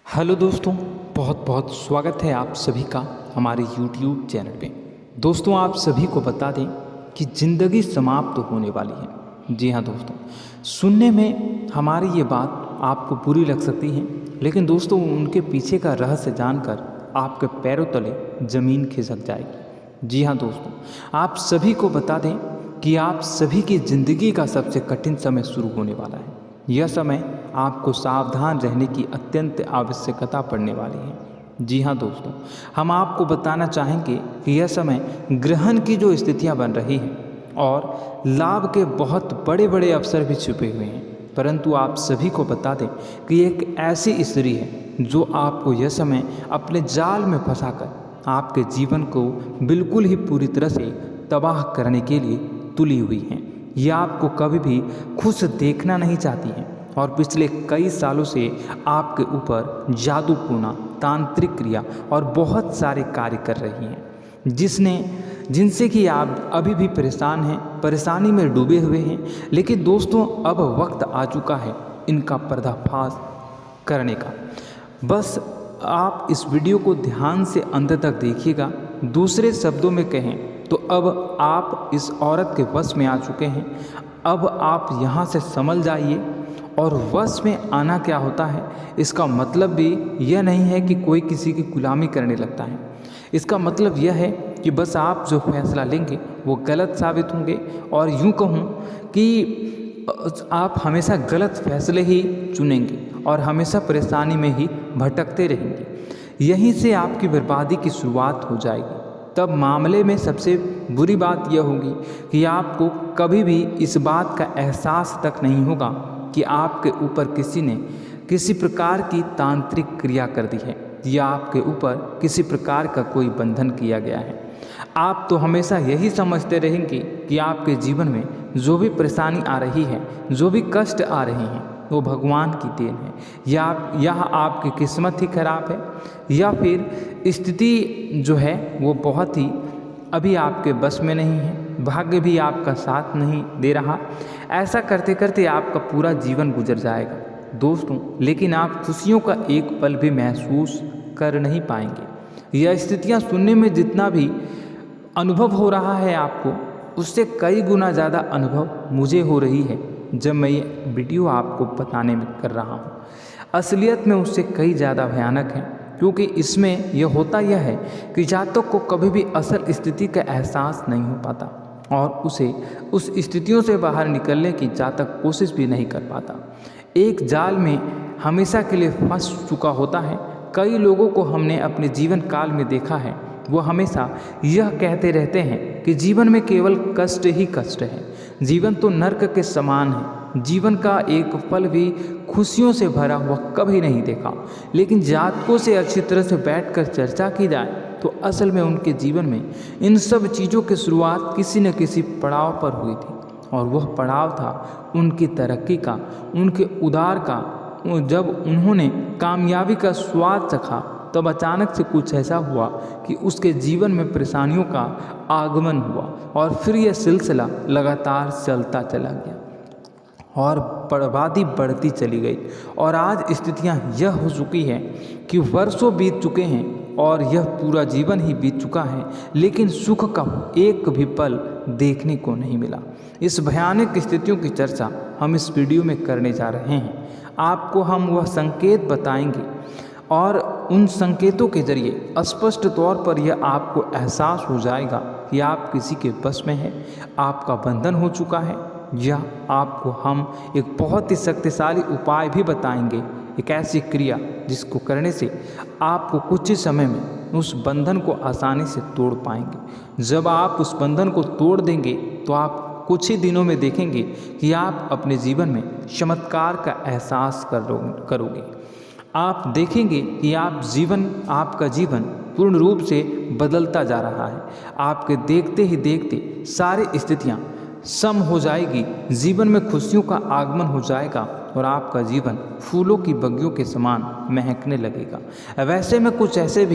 Hello दोस्तों, बहुत बहुत स्वागत है आप सभी का हमारे YouTube चैनल पे। दोस्तों, आप सभी को बता दें कि ज़िंदगी समाप्त तो होने वाली है। जी हाँ दोस्तों, सुनने में हमारी ये बात आपको बुरी लग सकती है, लेकिन दोस्तों उनके पीछे का रहस्य जानकर आपके पैरों तले ज़मीन खिसक जाएगी। जी हाँ दोस्तों, आप सभी को बता दें कि आप सभी की ज़िंदगी का सबसे कठिन समय शुरू होने वाला है। यह समय आपको सावधान रहने की अत्यंत आवश्यकता पड़ने वाली है। जी हाँ दोस्तों, हम आपको बताना चाहेंगे कि यह समय ग्रहण की जो स्थितियाँ बन रही हैं और लाभ के बहुत बड़े बड़े अवसर भी छुपे हुए हैं, परंतु आप सभी को बता दें कि एक ऐसी स्त्री है जो आपको यह समय अपने जाल में फंसाकर आपके जीवन को बिल्कुल ही पूरी तरह से तबाह करने के लिए तुली हुई है। यह आपको कभी भी खुश देखना नहीं चाहती हैं और पिछले कई सालों से आपके ऊपर जादू टोना, तांत्रिक क्रिया और बहुत सारे कार्य कर रही हैं, जिनसे कि आप अभी भी परेशान हैं, परेशानी में डूबे हुए हैं। लेकिन दोस्तों, अब वक्त आ चुका है इनका पर्दाफाश करने का। बस आप इस वीडियो को ध्यान से अंत तक देखिएगा। दूसरे शब्दों में कहें तो अब आप इस औरत के वश में आ चुके हैं। अब आप यहाँ से संभल जाइए। और वश में आना क्या होता है, इसका मतलब भी यह नहीं है कि कोई किसी की गुलामी करने लगता है। इसका मतलब यह है कि बस आप जो फैसला लेंगे वो गलत साबित होंगे, और यूँ कहूँ कि आप हमेशा गलत फैसले ही चुनेंगे और हमेशा परेशानी में ही भटकते रहेंगे। यहीं से आपकी बर्बादी की शुरुआत हो जाएगी। तब मामले में सबसे बुरी बात यह होगी कि आपको कभी भी इस बात का एहसास तक नहीं होगा कि आपके ऊपर किसी ने किसी प्रकार की तांत्रिक क्रिया कर दी है या आपके ऊपर किसी प्रकार का कोई बंधन किया गया है। आप तो हमेशा यही समझते रहेंगे कि आपके जीवन में जो भी परेशानी आ रही है, जो भी कष्ट आ रहे हैं, वो भगवान की देन है, या आपकी किस्मत ही खराब है, या फिर स्थिति जो है वो बहुत ही अभी आपके बस में नहीं है, भाग्य भी आपका साथ नहीं दे रहा। ऐसा करते करते आपका पूरा जीवन गुजर जाएगा दोस्तों, लेकिन आप खुशियों का एक पल भी महसूस कर नहीं पाएंगे। यह स्थितियाँ सुनने में जितना भी अनुभव हो रहा है आपको, उससे कई गुना ज़्यादा अनुभव मुझे हो रही है जब मैं ये वीडियो आपको बताने में कर रहा हूँ। असलियत में उससे कई ज़्यादा भयानक है, क्योंकि इसमें यह होता यह है कि जातक को कभी भी असल स्थिति का एहसास नहीं हो पाता और उसे उस स्थितियों से बाहर निकलने की जातक कोशिश भी नहीं कर पाता। एक जाल में हमेशा के लिए फंस चुका होता है। कई लोगों को हमने अपने जीवन काल में देखा है, वो हमेशा यह कहते रहते हैं कि जीवन में केवल कष्ट ही कष्ट है, जीवन तो नर्क के समान है, जीवन का एक पल भी खुशियों से भरा हुआ कभी नहीं देखा। लेकिन जातकों से अच्छी तरह से बैठकर चर्चा की जाए तो असल में उनके जीवन में इन सब चीज़ों की शुरुआत किसी न किसी पड़ाव पर हुई थी, और वह पड़ाव था उनकी तरक्की का, उनके उदार का। जब उन्होंने कामयाबी का स्वाद चखा, तब अचानक से कुछ ऐसा हुआ कि उसके जीवन में परेशानियों का आगमन हुआ, और फिर यह सिलसिला लगातार चलता चला गया और बर्बादी बढ़ती चली गई। और आज स्थितियां यह हो चुकी है कि वर्षों बीत चुके हैं और यह पूरा जीवन ही बीत चुका है, लेकिन सुख का एक भी पल देखने को नहीं मिला। इस भयानक स्थितियों की चर्चा हम इस वीडियो में करने जा रहे हैं। आपको हम वह संकेत बताएंगे और उन संकेतों के जरिए स्पष्ट तौर पर यह आपको एहसास हो जाएगा कि आप किसी के बस में हैं, आपका बंधन हो चुका है, या आपको हम एक बहुत ही शक्तिशाली उपाय भी बताएंगे, एक ऐसी क्रिया जिसको करने से आपको कुछ ही समय में उस बंधन को आसानी से तोड़ पाएंगे। जब आप उस बंधन को तोड़ देंगे तो आप कुछ ही दिनों में देखेंगे कि आप अपने जीवन में चमत्कार का एहसास करोगे। आप देखेंगे कि आपका जीवन पूर्ण रूप से बदलता जा रहा है। आपके देखते ही देखते सारी स्थितियाँ सम हो जाएगी, जीवन में खुशियों का आगमन हो जाएगा और आपका जीवन फूलों की बगियों के समान महकने लगेगा। वैसे में कुछ ऐसे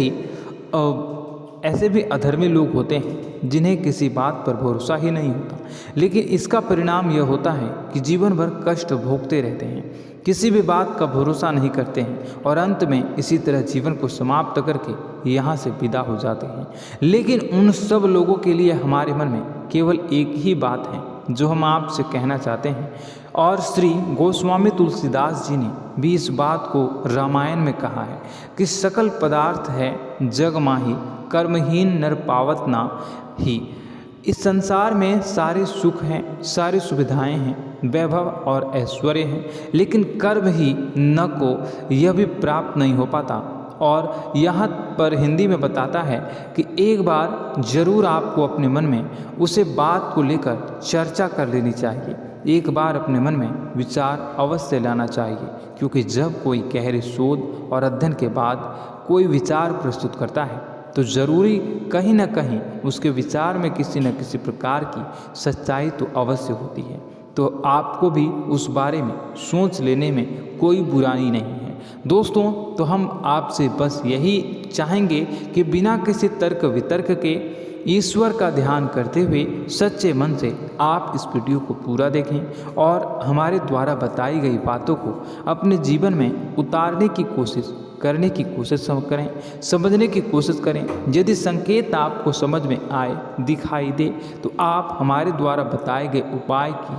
भी अधर्मी लोग होते हैं जिन्हें किसी बात पर भरोसा ही नहीं होता, लेकिन इसका परिणाम यह होता है कि जीवन भर कष्ट भोगते रहते हैं। किसी भी बात का भरोसा नहीं करते हैं और अंत में इसी तरह जीवन को समाप्त करके यहाँ से विदा हो जाते हैं। लेकिन उन सब लोगों के लिए हमारे मन में केवल एक ही बात है जो हम आपसे कहना चाहते हैं, और श्री गोस्वामी तुलसीदास जी ने भी इस बात को रामायण में कहा है कि सकल पदार्थ है जग माही, कर्महीन नर पावत ना ही। इस संसार में सारे सुख हैं, सारी सुविधाएं हैं, वैभव और ऐश्वर्य हैं, लेकिन कर्म ही न को यह भी प्राप्त नहीं हो पाता। और यहाँ पर हिंदी में बताता है कि एक बार जरूर आपको अपने मन में उसे बात को लेकर चर्चा कर लेनी चाहिए, एक बार अपने मन में विचार अवश्य लाना चाहिए, क्योंकि जब कोई गहरे शोध और अध्ययन के बाद कोई विचार प्रस्तुत करता है तो ज़रूरी कहीं ना कहीं उसके विचार में किसी न किसी प्रकार की सच्चाई तो अवश्य होती है। तो आपको भी उस बारे में सोच लेने में कोई बुराई नहीं है। दोस्तों, तो हम आपसे बस यही चाहेंगे कि बिना किसी तर्क वितर्क के ईश्वर का ध्यान करते हुए सच्चे मन से आप इस वीडियो को पूरा देखें और हमारे द्वारा बताई गई बातों को अपने जीवन में उतारने की कोशिश करने की कोशिश करें, समझने की कोशिश करें। यदि संकेत आपको समझ में आए, दिखाई दे, तो आप हमारे द्वारा बताए गए उपाय की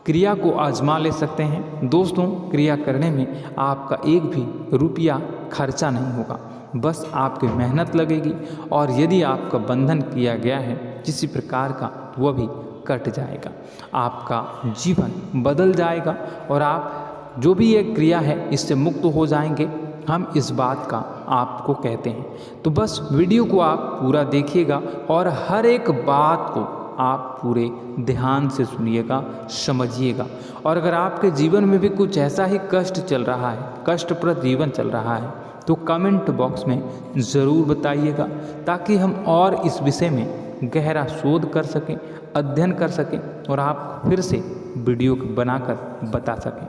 क्रिया को आजमा ले सकते हैं। दोस्तों, क्रिया करने में आपका एक भी रुपया खर्चा नहीं होगा, बस आपकी मेहनत लगेगी, और यदि आपका बंधन किया गया है किसी प्रकार का, वह भी कट जाएगा, आपका जीवन बदल जाएगा और आप जो भी ये क्रिया है इससे मुक्त हो जाएंगे। हम इस बात का आपको कहते हैं। तो बस वीडियो को आप पूरा देखिएगा और हर एक बात को आप पूरे ध्यान से सुनिएगा, समझिएगा। और अगर आपके जीवन में भी कुछ ऐसा ही कष्ट चल रहा है, कष्टप्रद जीवन चल रहा है, तो कमेंट बॉक्स में ज़रूर बताइएगा, ताकि हम और इस विषय में गहरा शोध कर सकें, अध्ययन कर सकें और आप फिर से वीडियो बनाकर बता सकें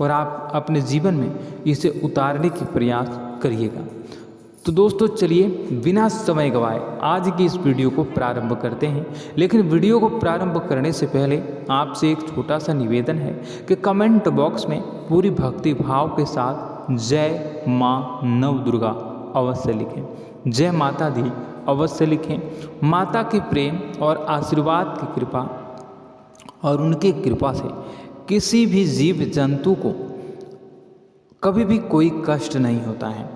और आप अपने जीवन में इसे उतारने की प्रयास करिएगा। तो दोस्तों, चलिए बिना समय गवाए आज की इस वीडियो को प्रारंभ करते हैं। लेकिन वीडियो को प्रारंभ करने से पहले आपसे एक छोटा सा निवेदन है कि कमेंट बॉक्स में पूरी भक्ति भाव के साथ जय माँ नव दुर्गा अवश्य लिखें, जय माता दी अवश्य लिखें। माता के प्रेम और आशीर्वाद की कृपा और उनकी कृपा से किसी भी जीव जंतु को कभी भी कोई कष्ट नहीं होता है।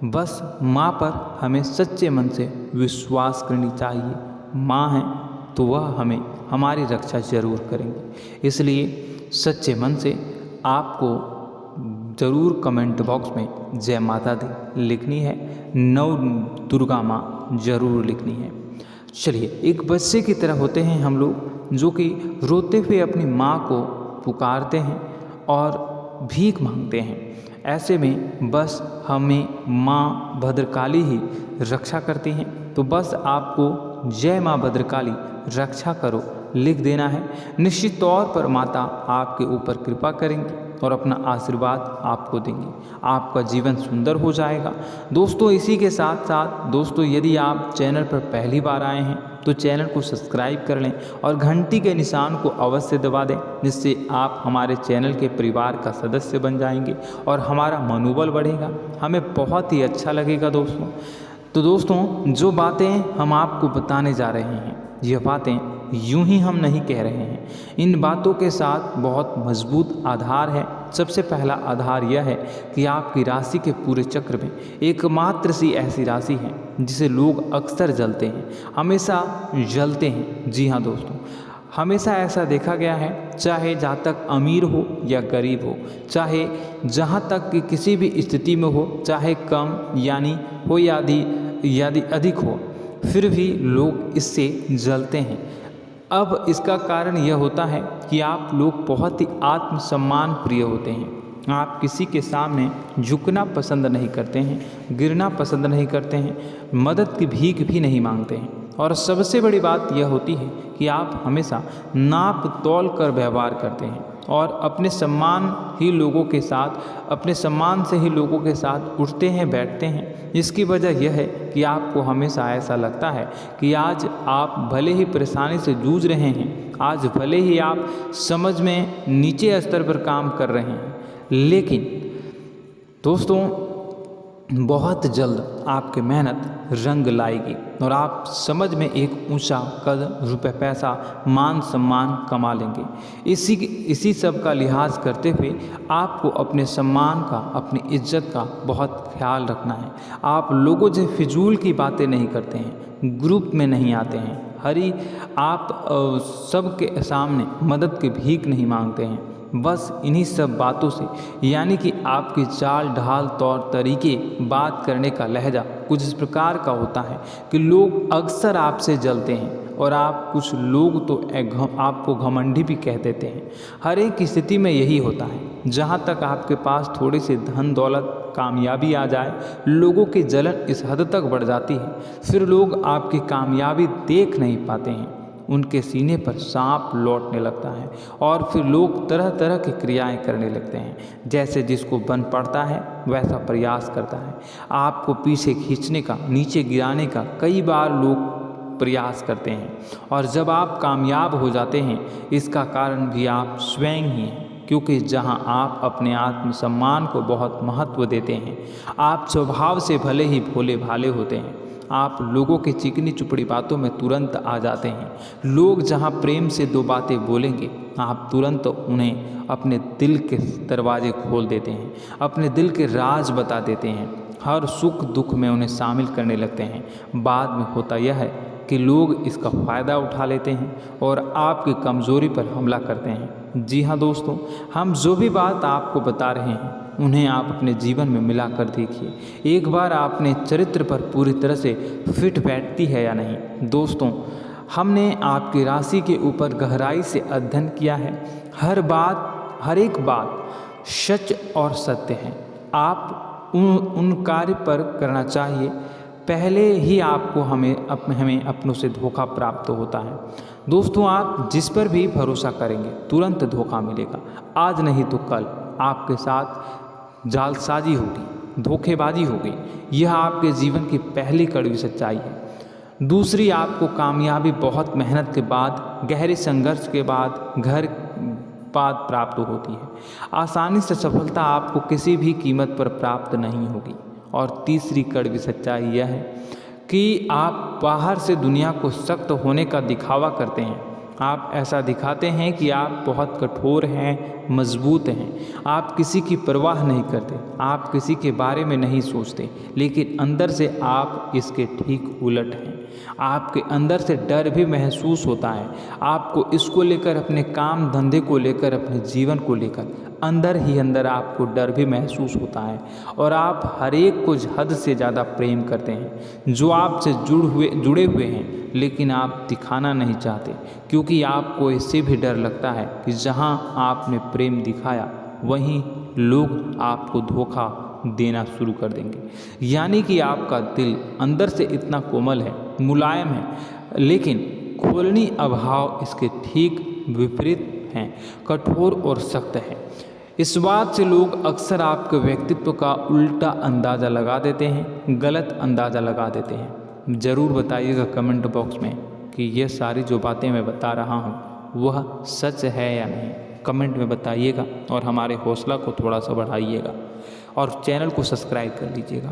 बस माँ पर हमें सच्चे मन से विश्वास करनी चाहिए। माँ है तो वह हमें हमारी रक्षा जरूर करेंगे। इसलिए सच्चे मन से आपको ज़रूर कमेंट बॉक्स में जय माता दी लिखनी है, नव दुर्गा माँ जरूर लिखनी है। चलिए, एक बच्चे की तरह होते हैं हम लोग, जो कि रोते हुए अपनी माँ को पुकारते हैं और भीख मांगते हैं। ऐसे में बस हमें माँ भद्रकाली ही रक्षा करती हैं। तो बस आपको जय माँ भद्रकाली रक्षा करो लिख देना है। निश्चित तौर पर माता आपके ऊपर कृपा करेंगी और अपना आशीर्वाद आपको देंगी, आपका जीवन सुंदर हो जाएगा। दोस्तों, इसी के साथ साथ दोस्तों, यदि आप चैनल पर पहली बार आए हैं तो चैनल को सब्सक्राइब कर लें और घंटी के निशान को अवश्य दबा दें, जिससे आप हमारे चैनल के परिवार का सदस्य बन जाएंगे और हमारा मनोबल बढ़ेगा, हमें बहुत ही अच्छा लगेगा दोस्तों। तो दोस्तों, जो बातें हम आपको बताने जा रहे हैं, यह बातें यूं ही हम नहीं कह रहे हैं। इन बातों के साथ बहुत मजबूत आधार है। सबसे पहला आधार यह है कि आपकी राशि के पूरे चक्र में एकमात्र सी ऐसी राशि है जिसे लोग अक्सर जलते हैं, हमेशा जलते हैं। जी हाँ दोस्तों, हमेशा ऐसा देखा गया है, चाहे जहाँ तक अमीर हो या गरीब हो, चाहे जहाँ तक कि किसी भी स्थिति में हो, चाहे कम यानी हो या अधिक हो, फिर भी लोग इससे जलते हैं। अब इसका कारण यह होता है कि आप लोग बहुत ही आत्मसम्मान प्रिय होते हैं। आप किसी के सामने झुकना पसंद नहीं करते हैं, गिरना पसंद नहीं करते हैं, मदद की भीख भी नहीं मांगते हैं। और सबसे बड़ी बात यह होती है कि आप हमेशा नाप तोल कर व्यवहार करते हैं और अपने सम्मान से ही लोगों के साथ उठते हैं, बैठते हैं। इसकी वजह यह है कि आपको हमेशा ऐसा लगता है कि आज आप भले ही परेशानी से जूझ रहे हैं, आज भले ही आप समझ में नीचे स्तर पर काम कर रहे हैं, लेकिन दोस्तों बहुत जल्द आपकी मेहनत रंग लाएगी और आप समझ में एक ऊंचा कद, रुपए, पैसा, मान सम्मान कमा लेंगे। इसी सब का लिहाज करते हुए आपको अपने सम्मान का, अपनी इज्जत का बहुत ख्याल रखना है। आप लोगों से फिजूल की बातें नहीं करते हैं, ग्रुप में नहीं आते हैं, आप सबके सामने मदद की भीख नहीं मांगते हैं। बस इन्हीं सब बातों से, यानी कि आपकी चाल ढाल, तौर तरीके, बात करने का लहजा कुछ इस प्रकार का होता है कि लोग अक्सर आपसे जलते हैं और कुछ लोग तो आपको घमंडी भी कह देते हैं। हर एक स्थिति में यही होता है। जहाँ तक आपके पास थोड़ी सी धन दौलत, कामयाबी आ जाए, लोगों की जलन इस हद तक बढ़ जाती है, फिर लोग आपकी कामयाबी देख नहीं पाते हैं। उनके सीने पर सांप लौटने लगता है और फिर लोग तरह तरह की क्रियाएं करने लगते हैं। जैसे जिसको बन पड़ता है वैसा प्रयास करता है। आपको पीछे खींचने का, नीचे गिराने का कई बार लोग प्रयास करते हैं और जब आप कामयाब हो जाते हैं, इसका कारण भी आप स्वयं ही हैं। क्योंकि जहां आप अपने आत्मसम्मान को बहुत महत्व देते हैं, आप स्वभाव से भले ही भोले भाले होते हैं, आप लोगों की चिकनी चुपड़ी बातों में तुरंत आ जाते हैं। लोग जहां प्रेम से दो बातें बोलेंगे, आप तुरंत उन्हें अपने दिल के दरवाजे खोल देते हैं, अपने दिल के राज बता देते हैं, हर सुख दुख में उन्हें शामिल करने लगते हैं। बाद में होता यह है कि लोग इसका फ़ायदा उठा लेते हैं और आपकी कमज़ोरी पर हमला करते हैं। जी हाँ दोस्तों, हम जो भी बात आपको बता रहे हैं उन्हें आप अपने जीवन में मिला कर देखिए। एक बार आपने चरित्र पर पूरी तरह से फिट बैठती है या नहीं। दोस्तों, हमने आपकी राशि के ऊपर गहराई से अध्ययन किया है। हर एक बात सच और सत्य है। आप उन कार्य पर करना चाहिए, पहले ही आपको हमें अपनों से धोखा प्राप्त होता है। दोस्तों, आप जिस पर भी भरोसा करेंगे तुरंत धोखा मिलेगा। आज नहीं तो कल आपके साथ जालसाजी होगी, धोखेबाजी होगी। यह आपके जीवन की पहली कड़वी सच्चाई है। दूसरी, आपको कामयाबी बहुत मेहनत के बाद, गहरे संघर्ष के बाद प्राप्त होती है। आसानी से सफलता आपको किसी भी कीमत पर प्राप्त नहीं होगी। और तीसरी कड़वी सच्चाई यह है कि आप बाहर से दुनिया को सख्त होने का दिखावा करते हैं। आप ऐसा दिखाते हैं कि आप बहुत कठोर हैं, मजबूत हैं। आप किसी की परवाह नहीं करते, आप किसी के बारे में नहीं सोचते, लेकिन अंदर से आप इसके ठीक उलट हैं। आपके अंदर से डर भी महसूस होता है। आपको इसको लेकर, अपने काम धंधे को लेकर, अपने जीवन को लेकर अंदर ही अंदर आपको डर भी महसूस होता है और आप हर एक को हद से ज़्यादा प्रेम करते हैं, जो आपसे जुड़े हुए हैं, लेकिन आप दिखाना नहीं चाहते, क्योंकि आपको इससे भी डर लगता है कि जहां आपने प्रेम दिखाया वहीं लोग आपको धोखा देना शुरू कर देंगे। यानी कि आपका दिल अंदर से इतना कोमल है, मुलायम है, लेकिन खोलनी अभाव इसके ठीक विपरीत हैं, कठोर और सख्त है। इस बात से लोग अक्सर आपके व्यक्तित्व का उल्टा अंदाज़ा लगा देते हैं, गलत अंदाज़ा लगा देते हैं। ज़रूर बताइएगा कमेंट बॉक्स में कि ये सारी जो बातें मैं बता रहा हूँ वह सच है या नहीं। कमेंट में बताइएगा और हमारे हौसला को थोड़ा सा बढ़ाइएगा और चैनल को सब्सक्राइब कर लीजिएगा।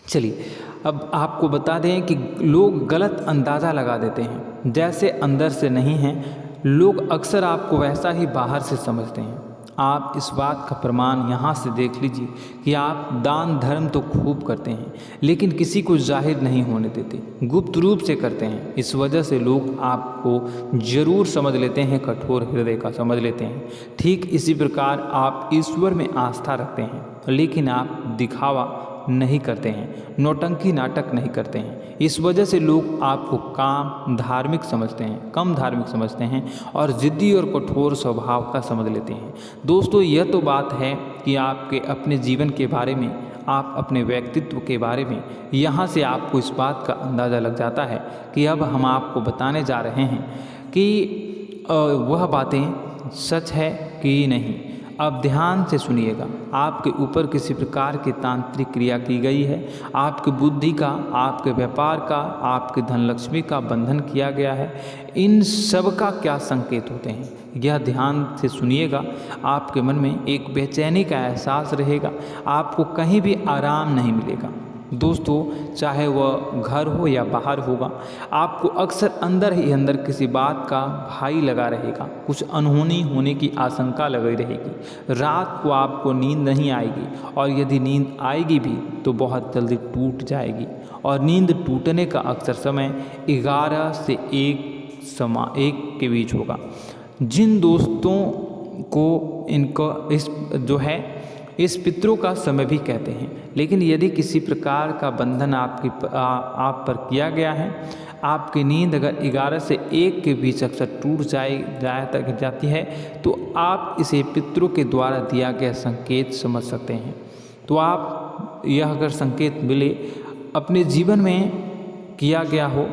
चलिए, अब आपको बता दें कि लोग गलत अंदाज़ा लगा देते हैं। जैसे अंदर से नहीं हैं, लोग अक्सर आपको वैसा ही बाहर से समझते हैं। आप इस बात का प्रमाण यहाँ से देख लीजिए कि आप दान धर्म तो खूब करते हैं, लेकिन किसी को जाहिर नहीं होने देते, गुप्त रूप से करते हैं। इस वजह से लोग आपको ज़रूर समझ लेते हैं, कठोर हृदय का समझ लेते हैं। ठीक इसी प्रकार आप ईश्वर में आस्था रखते हैं, लेकिन आप दिखावा नहीं करते हैं, नौटंकी नाटक नहीं करते हैं। इस वजह से लोग आपको कम धार्मिक समझते हैं और ज़िद्दी और कठोर स्वभाव का समझ लेते हैं। दोस्तों, यह तो बात है कि आपके अपने जीवन के बारे में, आप अपने व्यक्तित्व के बारे में, यहाँ से आपको इस बात का अंदाज़ा लग जाता है कि अब हम आपको बताने जा रहे हैं कि वह बातें सच है कि नहीं। अब ध्यान से सुनिएगा। आपके ऊपर किसी प्रकार की तांत्रिक क्रिया की गई है, आपकी बुद्धि का, आपके व्यापार का, आपके धनलक्ष्मी का बंधन किया गया है। इन सब का क्या संकेत होते हैं, यह ध्यान से सुनिएगा। आपके मन में एक बेचैनी का एहसास रहेगा, आपको कहीं भी आराम नहीं मिलेगा। दोस्तों, चाहे वह घर हो या बाहर होगा, आपको अक्सर अंदर ही अंदर किसी बात का भय लगा रहेगा, कुछ अनहोनी होने की आशंका लगी रहेगी। रात को आपको नींद नहीं आएगी, और यदि नींद आएगी भी तो बहुत जल्दी टूट जाएगी। और नींद टूटने का अक्सर समय 11 से 1 के बीच होगा। जिन दोस्तों को इनको इस पितरों का समय भी कहते हैं। लेकिन यदि किसी प्रकार का बंधन आप पर किया गया है, आपकी नींद अगर 11 से 1 के बीच अक्सर टूट जाती है, तो आप इसे पितरों के द्वारा दिया गया संकेत समझ सकते हैं। तो आप यह अगर संकेत मिले अपने जीवन में किया गया हो,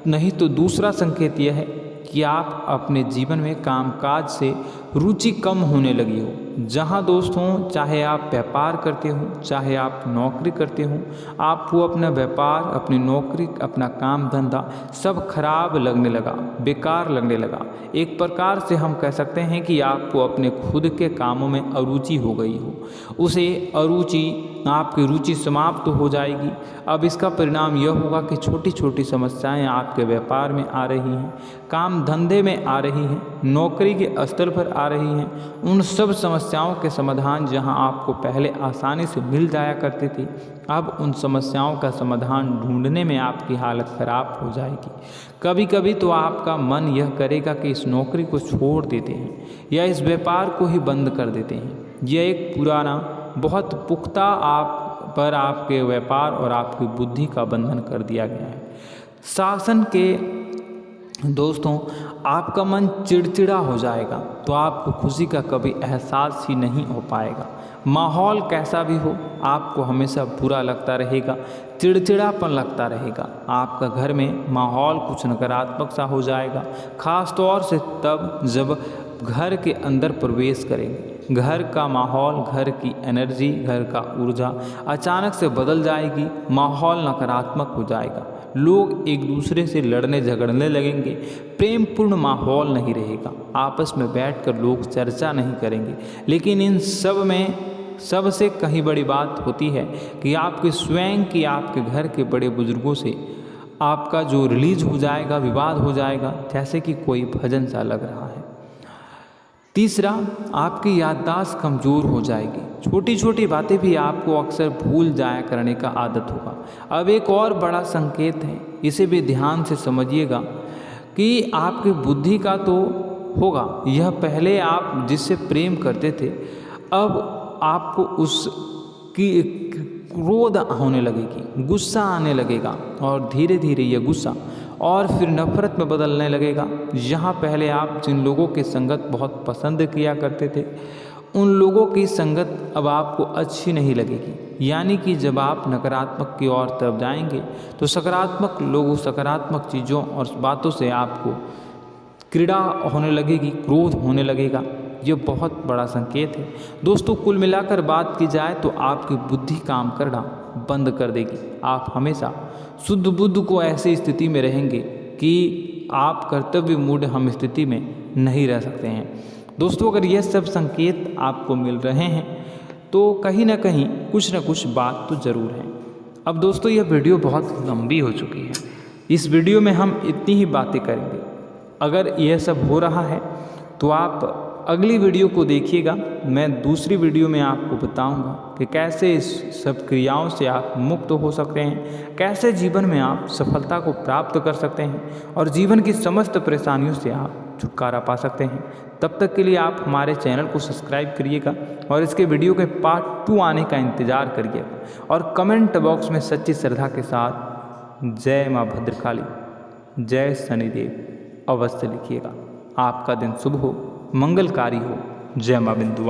नहीं तो दूसरा संकेत यह है कि आप अपने जीवन में कामकाज से रुचि कम होने लगी हो। जहाँ दोस्तों, चाहे आप व्यापार करते हो, चाहे आप नौकरी करते हो, आपको अपना व्यापार, अपनी नौकरी, अपना काम धंधा सब खराब लगने लगा, बेकार लगने लगा। एक प्रकार से हम कह सकते हैं कि आपको अपने खुद के कामों में अरुचि हो गई हो। उसे अरुचि, आपकी रुचि समाप्त हो जाएगी। अब इसका परिणाम यह होगा कि छोटी छोटी समस्याएं आपके व्यापार में आ रही हैं, काम धंधे में आ रही हैं, नौकरी के स्तर पर आ रही हैं। उन सब समस्याओं के समाधान जहां आपको पहले आसानी से मिल जाया करते थे, अब उन समस्याओं का समाधान ढूंढने में आपकी हालत खराब हो जाएगी। कभी कभी तो आपका मन यह करेगा कि इस नौकरी को छोड़ देते हैं या इस व्यापार को ही बंद कर देते हैं। यह एक पुराना, बहुत पुख्ता आपके व्यापार और आपकी बुद्धि का बंधन कर दिया गया है। शासन के दोस्तों, आपका मन चिड़चिड़ा हो जाएगा, तो आपको खुशी का कभी एहसास ही नहीं हो पाएगा। माहौल कैसा भी हो, आपको हमेशा बुरा लगता रहेगा, चिड़चिड़ापन लगता रहेगा। आपका घर में माहौल कुछ नकारात्मक सा हो जाएगा, खास तौर से तब जब घर के अंदर प्रवेश करेंगे। घर का माहौल, घर की एनर्जी, घर का ऊर्जा अचानक से बदल जाएगी, माहौल नकारात्मक हो जाएगा। लोग एक दूसरे से लड़ने झगड़ने लगेंगे, प्रेमपूर्ण माहौल नहीं रहेगा, आपस में बैठकर लोग चर्चा नहीं करेंगे। लेकिन इन सब में सबसे कहीं बड़ी बात होती है कि आपके स्वयं की, आपके घर के बड़े बुजुर्गों से आपका जो रिलीज हो जाएगा, विवाद हो जाएगा, जैसे कि कोई भजन सा लग रहा है। तीसरा, आपकी याददाश्त कमज़ोर हो जाएगी, छोटी छोटी बातें भी आपको अक्सर भूल जाया करने का आदत होगा। अब एक और बड़ा संकेत है, इसे भी ध्यान से समझिएगा कि आपकी बुद्धि का तो होगा, यह पहले आप जिससे प्रेम करते थे, अब आपको उसकी क्रोध होने लगेगी, गुस्सा आने लगेगा, और धीरे धीरे यह गुस्सा और फिर नफरत में बदलने लगेगा। यहाँ पहले आप जिन लोगों की संगत बहुत पसंद किया करते थे, उन लोगों की संगत अब आपको अच्छी नहीं लगेगी। यानी कि जब आप नकारात्मक की ओर तरफ जाएंगे, तो सकारात्मक लोगों, सकारात्मक चीज़ों और बातों से आपको क्रीड़ा होने लगेगी, क्रोध होने लगेगा। ये बहुत बड़ा संकेत है दोस्तों। कुल मिलाकर बात की जाए तो आपकी बुद्धि काम करना बंद कर देगी। आप हमेशा शुद्ध बुद्ध को ऐसी स्थिति में रहेंगे कि आप कर्तव्य मूढ़ हम स्थिति में नहीं रह सकते हैं। दोस्तों, अगर ये सब संकेत आपको मिल रहे हैं तो कहीं ना कहीं कुछ ना कुछ बात तो ज़रूर है। अब दोस्तों, यह वीडियो बहुत लंबी हो चुकी है, इस वीडियो में हम इतनी ही बातें करेंगे। अगर यह सब हो रहा है तो आप अगली वीडियो को देखिएगा। मैं दूसरी वीडियो में आपको बताऊंगा कि कैसे इस सब क्रियाओं से आप मुक्त हो सकते हैं, कैसे जीवन में आप सफलता को प्राप्त कर सकते हैं और जीवन की समस्त परेशानियों से आप छुटकारा पा सकते हैं। तब तक के लिए आप हमारे चैनल को सब्सक्राइब करिएगा और इसके वीडियो के पार्ट 2 आने का इंतज़ार करिएगा। और कमेंट बॉक्स में सच्ची श्रद्धा के साथ जय माँ भद्रकाली, जय शनिदेव अवश्य लिखिएगा। आपका दिन शुभ हो, मंगलकारी हो। जय माँ बिंदुवासिनी।